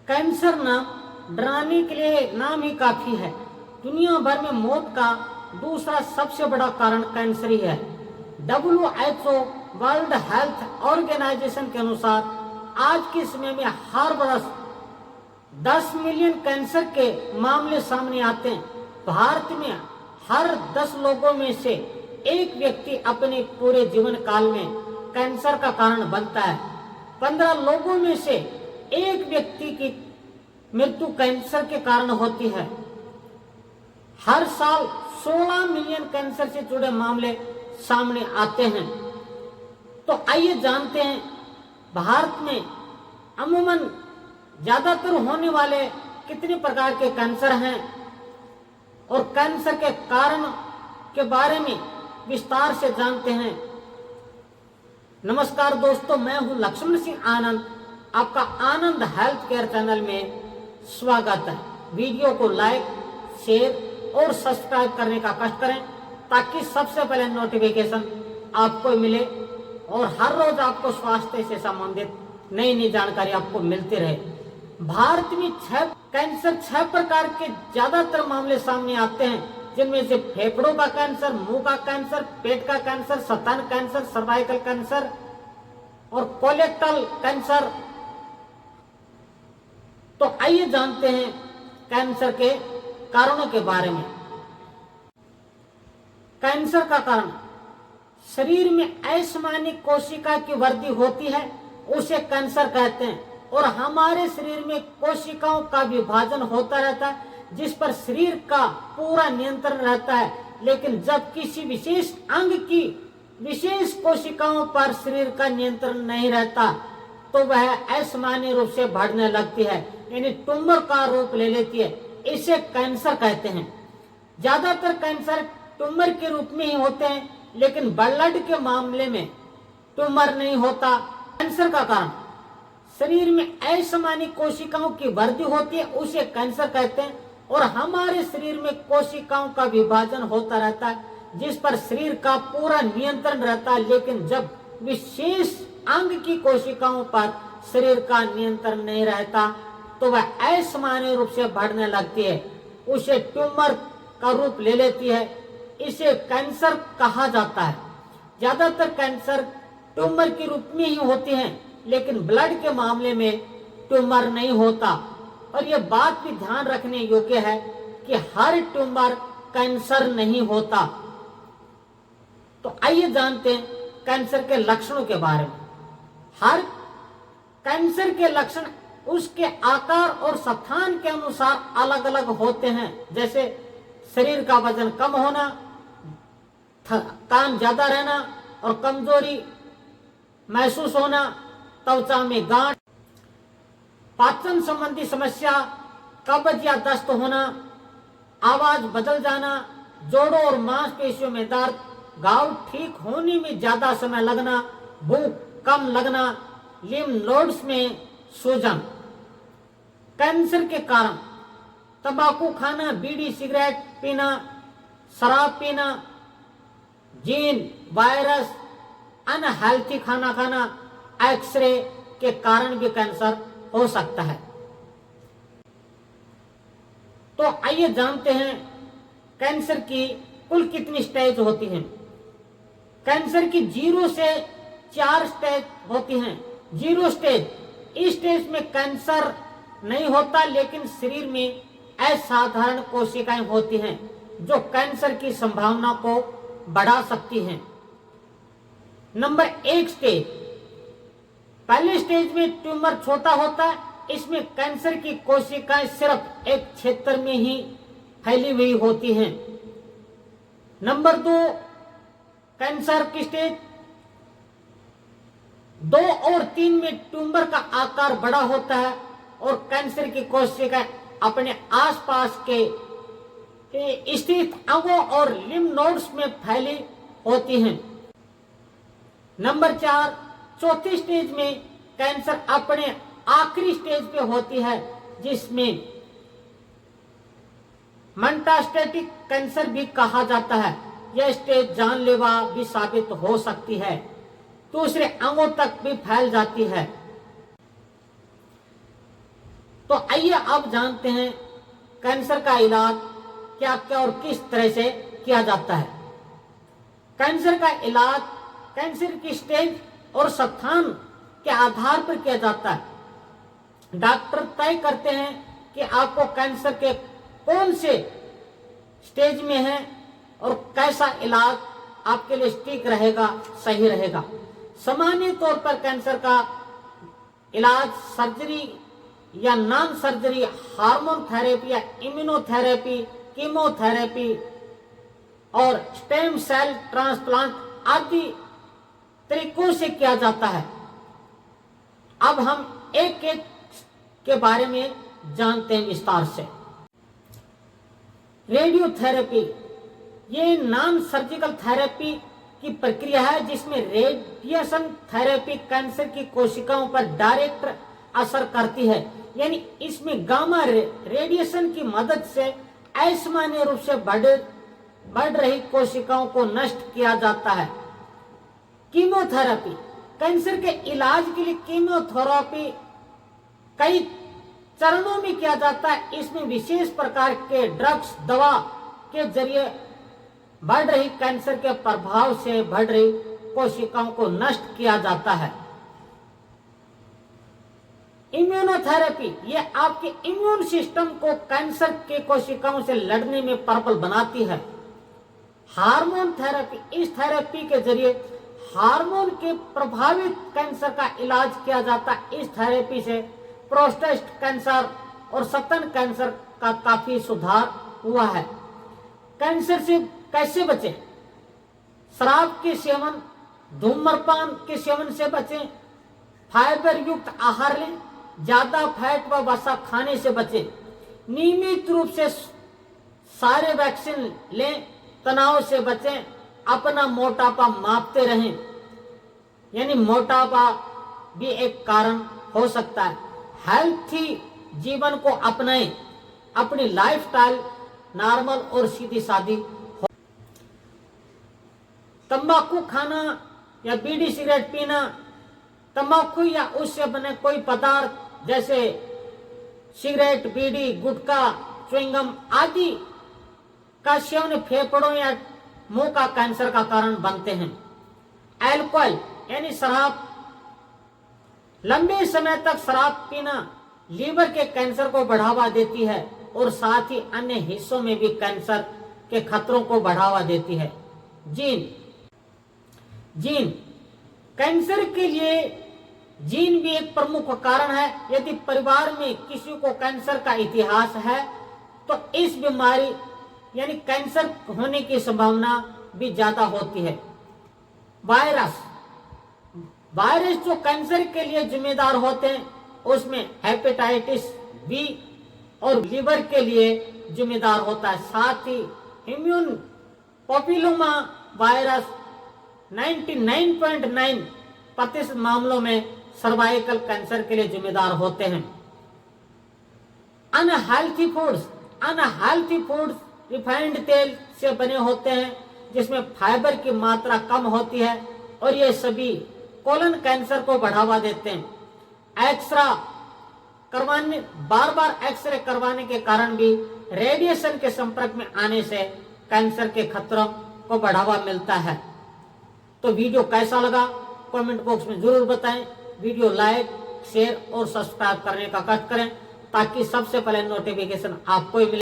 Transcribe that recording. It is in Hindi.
कैंसर नाम डराने के लिए नाम ही काफी है। दुनिया भर में मौत का दूसरा सबसे बड़ा कारण कैंसर ही है। WHO वर्ल्ड हेल्थ ऑर्गेनाइजेशन के अनुसार आज के समय में हर वर्ष 10 मिलियन कैंसर के मामले सामने आते हैं। भारत में हर 10 लोगों में से एक व्यक्ति अपने पूरे जीवन काल में कैंसर का कारण बनता है। 15 लोगों में से एक व्यक्ति की मृत्यु कैंसर के कारण होती है। हर साल 16 मिलियन कैंसर से जुड़े मामले सामने आते हैं। तो आइए जानते हैं भारत में अमूमन ज्यादातर होने वाले कितने प्रकार के कैंसर हैं और कैंसर के कारण के बारे में विस्तार से जानते हैं। नमस्कार दोस्तों, मैं हूं लक्ष्मण सिंह आनंद। आपका आनंद हेल्थ केयर चैनल में स्वागत है। वीडियो को लाइक, शेयर और सब्सक्राइब करने का कष्ट करें ताकि सबसे पहले नोटिफिकेशन आपको मिले और हर रोज आपको स्वास्थ्य से संबंधित नई नई जानकारी आपको मिलती रहे। भारत में कैंसर 6 प्रकार के ज्यादातर मामले सामने आते हैं, जिनमें से फेफड़ों का कैंसर, मुंह का कैंसर, पेट का कैंसर, स्तन कैंसर, सर्वाइकल कैंसर और कोलेक्टल कैंसर। तो आइए जानते हैं कैंसर के कारणों के बारे में। कैंसर का कारण शरीर में असामान्य कोशिका की वृद्धि होती है, उसे कैंसर कहते हैं। और हमारे शरीर में कोशिकाओं का विभाजन होता रहता है जिस पर शरीर का पूरा नियंत्रण रहता है, लेकिन जब किसी विशेष अंग की विशेष कोशिकाओं पर शरीर का नियंत्रण नहीं रहता तो वह असामान्य रूप से बढ़ने लगती है, यानी ट्यूमर का रूप ले लेती है। इसे कैंसर कहते हैं। ज्यादातर कैंसर ट्यूमर के रूप में ही होते हैं, लेकिन ब्लड के मामले में ट्यूमर नहीं होता। कैंसर का कारण शरीर में असामान्य कोशिकाओं की वृद्धि होती है, उसे कैंसर कहते हैं। और हमारे शरीर में कोशिकाओं का विभाजन होता रहता है जिस पर शरीर का पूरा नियंत्रण रहता है, लेकिन जब विशेष अंग की कोशिकाओं पर शरीर का नियंत्रण नहीं रहता तो वह असामान्य रूप से बढ़ने लगती है, उसे ट्यूमर का रूप ले लेती है। इसे कैंसर कहा जाता है। ज्यादातर कैंसर ट्यूमर के रूप में ही होते हैं, लेकिन ब्लड के मामले में ट्यूमर नहीं होता। और यह बात भी ध्यान रखने योग्य है कि हर ट्यूमर कैंसर नहीं होता। तो आइए जानते हैं कैंसर के लक्षणों के बारे में। हर कैंसर के लक्षण उसके आकार और स्थान के अनुसार अलग अलग होते हैं, जैसे शरीर का वजन कम होना, थकान ज्यादा रहना और कमजोरी महसूस होना, त्वचा में गांठ, पाचन संबंधी समस्या, कब्ज या दस्त होना, आवाज बदल जाना, जोड़ों और मांसपेशियों में दर्द, घाव ठीक होने में ज्यादा समय लगना, भूख कम लगना, लिम्फ नोड्स में सूजन। कैंसर के कारण तंबाकू खाना, बीड़ी सिगरेट पीना, शराब पीना, जीन वायरस, अनहेल्थी खाना खाना, एक्सरे के कारण भी कैंसर हो सकता है। तो आइए जानते हैं कैंसर की कुल कितनी स्टेज होती हैं। कैंसर की 0 से 4 स्टेज होती हैं। 0 स्टेज, इस स्टेज में कैंसर नहीं होता, लेकिन शरीर में असाधारण कोशिकाएं होती हैं जो कैंसर की संभावना को बढ़ा सकती हैं। नंबर 1 स्टेज, पहले स्टेज में ट्यूमर छोटा होता है, इसमें कैंसर की कोशिकाएं सिर्फ एक क्षेत्र में ही फैली हुई होती हैं। नंबर 2 कैंसर की स्टेज 2 और 3 में ट्यूमर का आकार बड़ा होता है और कैंसर की कोशिकाएं अपने आसपास के स्थित अंगों और लिम्फ नोड्स में फैली होती हैं। नंबर 4 चौथी स्टेज में कैंसर अपने आखिरी स्टेज पे होती है, जिसमें मेटास्टेटिक कैंसर भी कहा जाता है। यह स्टेज जानलेवा भी साबित हो सकती है, दूसरे अंगों तक भी फैल जाती है। तो आइए अब जानते हैं कैंसर का इलाज क्या क्या और किस तरह से किया जाता है। कैंसर का इलाज कैंसर की स्टेज और स्थान के आधार पर किया जाता है। डॉक्टर तय करते हैं कि आपको कैंसर के कौन से स्टेज में है और कैसा इलाज आपके लिए ठीक रहेगा, सही रहेगा। सामान्य तौर पर कैंसर का इलाज सर्जरी या नॉन सर्जरी, हार्मोन थेरेपी या इम्यूनोथेरेपी, कीमोथेरेपी और स्टेम सेल ट्रांसप्लांट आदि तरीकों से किया जाता है। अब हम एक एक के बारे में जानते हैं विस्तार से। रेडियोथेरेपी ये नॉन सर्जिकल थेरेपी की प्रक्रिया है जिसमें रेडिएशन थेरेपी कैंसर की कोशिकाओं पर डायरेक्ट असर करती है, यानी इसमें गामा रेडिएशन की मदद से असामान्य रूप से बढ़ रही कोशिकाओं को नष्ट किया जाता है। कीमोथेरेपी कैंसर के इलाज के लिए कीमोथेरेपी कई चरणों में किया जाता है। इसमें विशेष प्रकार के ड्रग्स दवा के जरिए बढ़ रही कैंसर के प्रभाव से बढ़ रही कोशिकाओं को नष्ट किया जाता है। इम्यूनोथेरेपी ये आपके इम्यून सिस्टम को कैंसर के कोशिकाओं से लड़ने में प्रबल बनाती है। हार्मोन थेरेपी इस थेरेपी के जरिए हार्मोन के प्रभावित कैंसर का इलाज किया जाता है। इस थेरेपी से प्रोस्टेट कैंसर और स्तन कैंसर का काफी सुधार हुआ है। कैंसर से कैसे बचें? शराब के सेवन, धूम्रपान के सेवन से बचें, फाइबर युक्त आहार लें, ज्यादा फैट व वसा खाने से बचें, नियमित रूप से सारे वैक्सीन लें, तनाव से बचें, अपना मोटापा मापते रहें, यानी मोटापा भी एक कारण हो सकता है। हेल्थी जीवन को अपनाएं, अपनी लाइफस्टाइल नॉर्मल और सीधी सादी हो। तंबाकू खाना या बीड़ी सिगरेट पीना, तंबाकू या उससे बने कोई पदार्थ जैसे सिगरेट, बीड़ी, गुटखा, च्युइंगम आदि का सेवन फेफड़ों या मुंह का कैंसर का कारण बनते हैं। अल्कोहल यानी शराब, लंबे समय तक शराब पीना लीवर के कैंसर को बढ़ावा देती है और साथ ही अन्य हिस्सों में भी कैंसर के खतरों को बढ़ावा देती है। जीन कैंसर के लिए जीन भी एक प्रमुख कारण है। यदि परिवार में किसी को कैंसर का इतिहास है तो इस बीमारी यानी कैंसर होने की संभावना भी ज्यादा होती है। वायरस जो कैंसर के लिए जिम्मेदार होते हैं उसमें हेपेटाइटिस बी और लिवर के लिए जिम्मेदार होता है। साथ ही इम्यून पॉपुलोमा वायरस 99.9% मामलों में सर्वाइकल कैंसर के लिए जिम्मेदार होते हैं। अनहेल्थी फूड्स रिफाइंड तेल से बने होते हैं जिसमें फाइबर की मात्रा कम होती है और ये सभी कोलन कैंसर को बढ़ावा देते हैं। बार बार एक्सरे करवाने के कारण भी रेडिएशन के संपर्क में आने से कैंसर के खतरों को बढ़ावा मिलता है। तो वीडियो कैसा लगा कमेंट बॉक्स में जरूर बताएं। वीडियो लाइक, शेयर और सब्सक्राइब करने का कष्ट करें ताकि सबसे पहले नोटिफिकेशन आपको ही मिले।